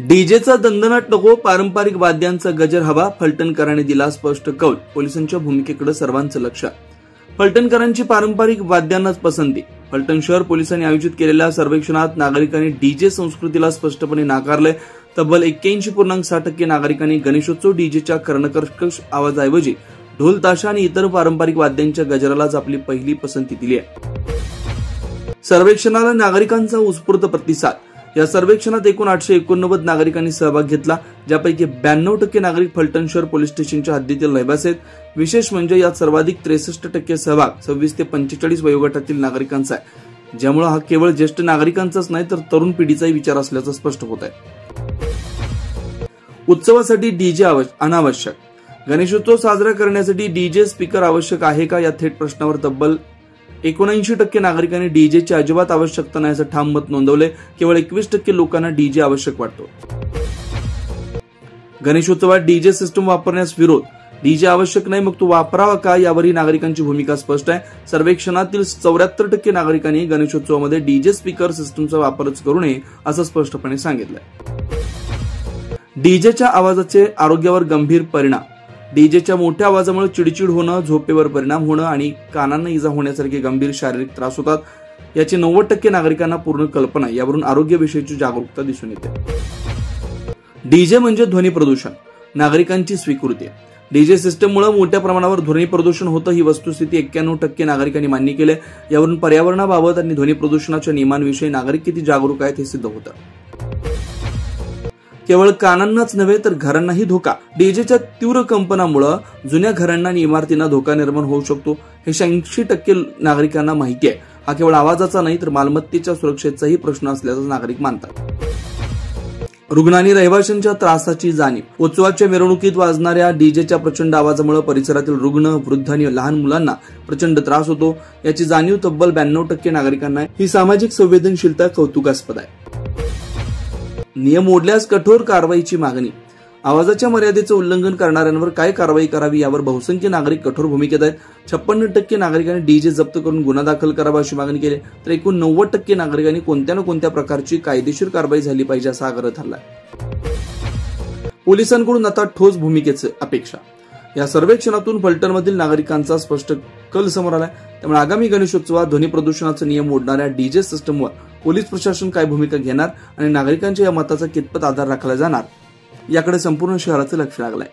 डीजेचा दणदणाट नको, पारंपरिक वाद्यांचा गजर हवा, फलटणकरांनी दिला स्पष्ट कौल. पोलिसांच्या भूमिकेकडे सर्वांचं लक्ष. फलटणकरांची पारंपरिक वाद्यांनाच पसंती. फलटण शहर पोलिसांनी आयोजित केलेल्या सर्वेक्षणात नागरिकांनी डीजे संस्कृतीला स्पष्टपणे नाकारलंय. तब्बल 81.6% नागरिकांनी गणेशोत्सव डीजेच्या कर्णकर्कश आवाजाऐवजी ढोल ताशा आणि इतर पारंपरिक वाद्यांच्या गजरालाच आपली पहिली पसंती दिली आहे. सर्वेक्षणाला नागरिकांचा उत्स्फूर्त प्रतिसाद. या सर्वेक्षणात एकूण 889 नागरिकांनी सहभाग घेतला, ज्यापैकी 92% नागरिक फलटण शहर पोलीस स्टेशनच्या हद्दीतील रहिवासी आहेत. विशेष म्हणजे यात सर्वाधिक 63% सहभाग 26 ते 45 वयोगटातील नागरिकांचा आहे, ज्यामुळे हा केवळ ज्येष्ठ नागरिकांचाच नाही तर तरुण पिढीचाही विचार असल्याचं स्पष्ट होत आहे. उत्सवासाठी डीजे अनावश्यक. गणेशोत्सव साजरा करण्यासाठी डीजे स्पीकर आवश्यक आहे का या थेट प्रश्नावर तब्बल 79% नागरिकांनी डीजेची अजिबात आवश्यकता नाही असं ठाम मत नोंदवले. केवळ 21% लोकांना डीजे आवश्यक वाटतो. गणेशोत्सवात डीजे सिस्टम वापरण्यास विरोध. डीजे आवश्यक नाही, मग तो वापरावा का यावरही नागरिकांची भूमिका स्पष्ट आहे. सर्वेक्षणातील 74% नागरिकांनी गणेशोत्सवामध्ये डीजे स्पीकर सिस्टमचा वापरच करू नये असं स्पष्टपणे सांगितलंय. डीजेच्या आवाजाचे आरोग्यावर गंभीर परिणाम. डीजेच्या मोठ्या आवाजामुळे चिडचिड होणं, झोपेवर परिणाम होणं आणि कानांना इजा होण्यासारखे गंभीर शारीरिक त्रास होतात. याची 90% नागरिकांना पूर्ण कल्पना. यावरून आरोग्याविषयीची जागरूकता दिसून येते. डीजे म्हणजे ध्वनी प्रदूषण. नागरिकांची स्वीकृती. डीजे सिस्टममुळे मोठ्या प्रमाणावर ध्वनी प्रदूषण होतं ही वस्तुस्थिती 91% नागरिकांनी मान्य केली. यावरून पर्यावरणाबाबत आणि ध्वनी प्रदूषणाच्या नियमांविषयी नागरिक किती जागरूक आहेत हे सिद्ध होतं. केवळ कानांनाच नव्हे तर घरांनाही धोका. डीजेच्या तीव्र कंपनामुळे जुन्या घरांना आणि इमारतींना धोका निर्माण होऊ शकतो हे 80% नागरिकांना माहिती आहे. हा केवळ आवाजाचा नाही तर मालमत्तेच्या सुरक्षेचाही प्रश्न असल्याचं नागरिक मानतात. रुग्ण आणि रहिवाशांच्या त्रासाची जाणीव. उत्सवाच्या मिरवणुकीत वाजणाऱ्या डीजेच्या प्रचंड आवाजामुळे परिसरातील रुग्ण, वृद्ध आणि लहान मुलांना प्रचंड त्रास होतो. याची जाणीव तब्बल 92% नागरिकांना आहे. ही सामाजिक संवेदनशीलता कौतुकास्पद आहे. नियम मोडल्यास कठोर कारवाईची मागणी. आवाजाच्या मर्यादेचं उल्लंघन करणाऱ्यांवर काय कारवाई करावी यावर बहुसंख्य नागरिक कठोर भूमिकेत आहेत. 56% नागरिकांनी डीजे जप्त करून गुन्हा दाखल करावा अशी मागणी केली, तर एकूण 90% नागरिकांनी कोणत्या ना कोणत्या प्रकारची कायदेशीर कारवाई झाली पाहिजे असा आग्रह धरलाय. पोलिसांकडून आता ठोस भूमिकेची अपेक्षा. या सर्वेक्षणातून फलटणमधील नागरिकांचा स्पष्ट कल समोर आलाय. त्यामुळे आगामी गणेशोत्सवात ध्वनी प्रदूषणाचा नियम मोडणाऱ्या डीजे सिस्टमवर पोलीस प्रशासन काय भूमिका घेणार आणि नागरिकांच्या या मताचा कितपत आधार राखला जाणार याकडे संपूर्ण शहराचं लक्ष लागलंय.